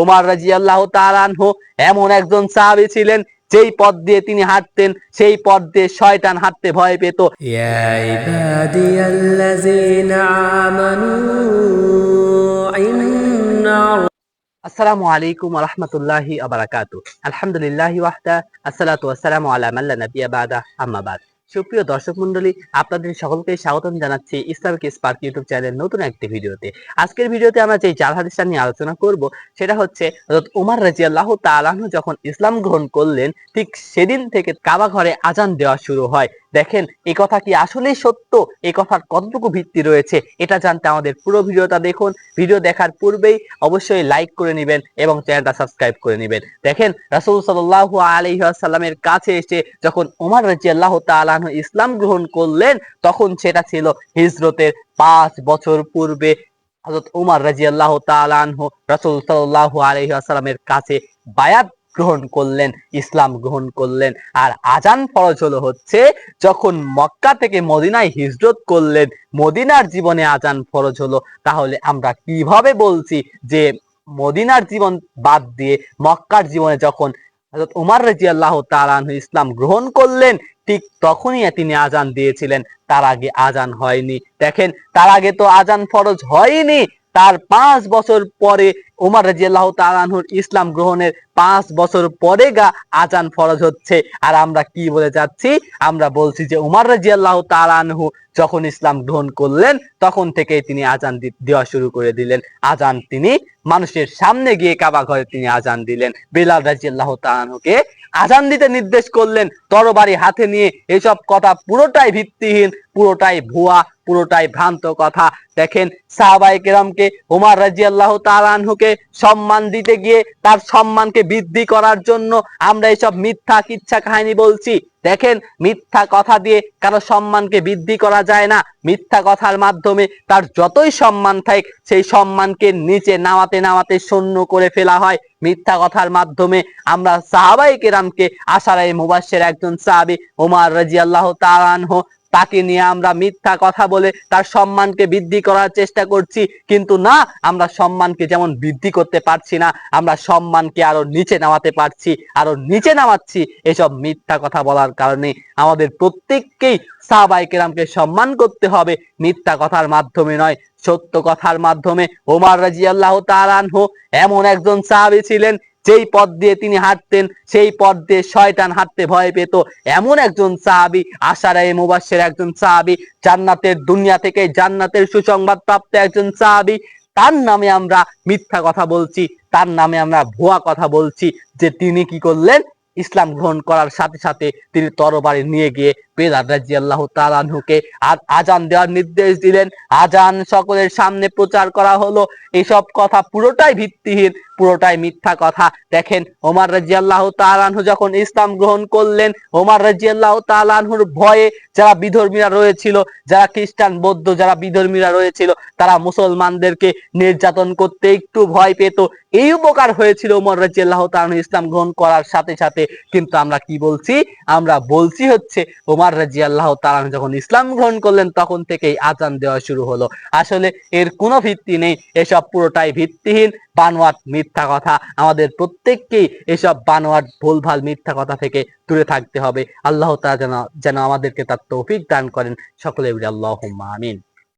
ওমর রাদিয়াল্লাহু তাআলা আনহু এমন একজন সাহাবী ছিলেন যেই পথ দিয়ে তিনি হাঁটতেন সেই পথ দিয়ে শয়তান হাঁটতে ভয় পেত। ইয়া ইবাদিয়াল্লাযীনা আমানু ইন্না আসসালামু আলাইকুম ওয়া রাহমাতুল্লাহি ওয়া বারাকাতুহু। আলহামদুলিল্লাহি ওয়াহদা, আসসালাতু ওয়াসসালামু আলা মান লা নাবিয়্যা বা'দা, আম্মা বা'দ। সুপ্রিয় দর্শক মণ্ডলী, আপনাদের সকলকে স্বাগতম জানাচ্ছি ইসলামিক স্পার্ক ইউটিউব চ্যানেলের নতুন একটি ভিডিওতে। আজকের ভিডিওতে আমরা যে চার হাদিসটা নিয়ে আলোচনা করব সেটা হচ্ছে হযরত ওমর রাদিয়াল্লাহু তাআলা আনহু যখন ইসলাম গ্রহণ করলেন ঠিক সেদিন থেকে কাবা ঘরে আযান দেওয়া শুরু হয়। দেখেন এই কথা কি আসলেই সত্য, এই কথার কতটুকু ভিত্তি রয়েছে এটা জানতে আমাদের পুরো ভিডিওটা দেখুন। ভিডিও দেখার পূর্বেই অবশ্যই লাইক করে নেবেন এবং চ্যানেলটা সাবস্ক্রাইব করে নেবেন। দেখেন রাসূল সাল্লাল্লাহু আলাইহি ওয়াসাল্লামের কাছে এসে যখন ওমর রাদিয়াল্লাহু তাআলা আনহু ইসলাম গ্রহণ করলেন তখন সেটা ছিল হিজরতের 5 বছর পূর্বে। হযরত ওমর রাদিয়াল্লাহু তাআলা আনহু রাসূল সাল্লাল্লাহু আলাইহি ওয়াসাল্লামের কাছে বায়াত গ্রহণ করলেন, ইসলাম গ্রহণ করলেন। আর আযান ফরজ হলো হচ্ছে যখন মক্কা থেকে মদিনায় হিজরত করলেন, মদিনার জীবনে আযান ফরজ হলো। তাহলে আমরা কিভাবে বলছি যে মদিনার জীবন বাদ দিয়ে মক্কার জীবনে যখন হযরত ওমর রাদিয়াল্লাহু তাআলা আনহু ইসলাম গ্রহণ করলেন ঠিক তখনই তিনি আযান দিয়েছিলেন, তার আগে আযান হয়নি। দেখেন তার আগে তো আযান ফরজ হয়নি, তার 5 বছর পরে ওমর রাদিয়াল্লাহু তাআলা আনহুর ইসলাম গ্রহণের 5 বছর পরে আযান ফরজ হচ্ছে। আর আমরা কি বলে যাচ্ছি, আমরা বলছি যে ওমর রাদিয়াল্লাহু তাআলা আনহু যখন ইসলাম গ্রহণ করলেন তখন থেকেই তিনি আযান দেওয়া শুরু করে দিলেন। আযান তিনি মানুষের সামনে গিয়ে কাবা ঘরে তিনি আযান দিলেন। বেলাল রাদিয়াল্লাহু তাআলা আনহুকে আযান দিতে নির্দেশ করলেন তরবারি হাতে নিয়ে। এসব কথা পুরোটাই ভিত্তিহীন, পুরোটাই ভুয়া, পুরোটাই ভ্রান্ত কথা। দেখেন সাহাবায়ে কেরামকে ওমর রাদিয়াল্লাহু তাআলা আনহুকে সম্মান দিতে গিয়ে তার সম্মানকে বৃদ্ধি করার জন্য আমরা এসব মিথ্যা কিচ্ছা কাহিনী বলছি। দেখেন মিথ্যা কথা দিয়ে কারো সম্মানকে বৃদ্ধি করা যায় না। মিথ্যা কথার মাধ্যমে তার যতই সম্মান থাক সেই সম্মানকে নিচে নামাতে নামাতে শূন্য করে ফেলা হয়। মিথ্যা কথার মাধ্যমে আমরা সাহাবায়ে কেরামকে আশারায়ে মুবাশশির একজন সাহাবী ওমর রাদিয়াল্লাহু তাআলা আনহু তাকে নিয়ে আমরা মিথ্যা কথা বলে তার সম্মানকে বৃদ্ধি করার চেষ্টা করছি, কিন্তু না, আমরা সম্মানকে যেমন বৃদ্ধি করতে পারছি না, আমরা সম্মানকে আরো নিচে নামাতে পারছি, আরো নিচে নামাচ্ছি। এসব মিথ্যা কথা বলার কারণে আমাদের প্রত্যেককেই সাহাবায়ে কেরামকে সম্মান করতে হবে, মিথ্যা কথার মাধ্যমে নয়, সত্য কথার মাধ্যমে। ওমর রাদিয়াল্লাহু তাআলা আনহু এমন একজন সাহাবী ছিলেন যেই পথ দিয়ে তিনি হাঁটতেন সেই পথ দিয়ে শয়তান হাঁটতে ভয় পেত। এমন একজন সাহাবী, আশারায়ে মুবাশশির একজন সাহাবী, জান্নাতের দুনিয়া থেকে জান্নাতের সুসংবাদ প্রাপ্ত একজন সাহাবী। তার নামে আমরা মিথ্যা কথা বলছি, তার নামে আমরা ভুয়া কথা বলছি যে তিনি কি করলেন, ইসলাম গ্রহণ করার সাথে সাথে তিনি তরবারি নিয়ে গিয়ে বেলাল রাদিয়াল্লাহু তাআলা আনহুকে আযান দেওয়ার নির্দেশ দিলেন। আযান সকলের সামনে প্রচার করা হলো। এইসব কথা পুরোটাই ভিত্তিহীন, পুরোটাই মিথ্যা কথা। দেখেন ওমর রাদিয়াল্লাহু তাআলা আনহু যখন ইসলাম গ্রহণ করলেন, ওমর রাদিয়াল্লাহু তাআলা আনহুর ভয়ে যারা বিধর্মীরা রয়েছিল, যারা খ্রিস্টান বৌদ্ধ যারা বিধর্মীরা রয়েছিল, তারা মুসলমানদেরকে নির্যাতন করতে একটু ভয় পেত। এই উপকার হয়েছিল ওমর রাদিয়াল্লাহু তাআলা আনহু ইসলাম গ্রহণ করার সাথে সাথে। কিন্তু আমরা কি বলছি, আমরা বলছি হচ্ছে ওমর রাদিয়াল্লাহু তাআলা আনহু যখন ইসলাম গ্রহণ করলেন তখন থেকেই আযান দেওয়া শুরু হলো। আসলে এর কোনো ভিত্তি নেই, এসব পুরোটাই ভিত্তিহীন বানোয়াট মিথ্যা কথা। আমাদের প্রত্যেককেই এসব বানোয়াট ভুলভাল মিথ্যা কথা থেকে দূরে থাকতে হবে। আল্লাহ তাআলা যেন আমাদেরকে তার তৌফিক দান করেন। সকলে বলি আল্লাহুম্মা আমিন।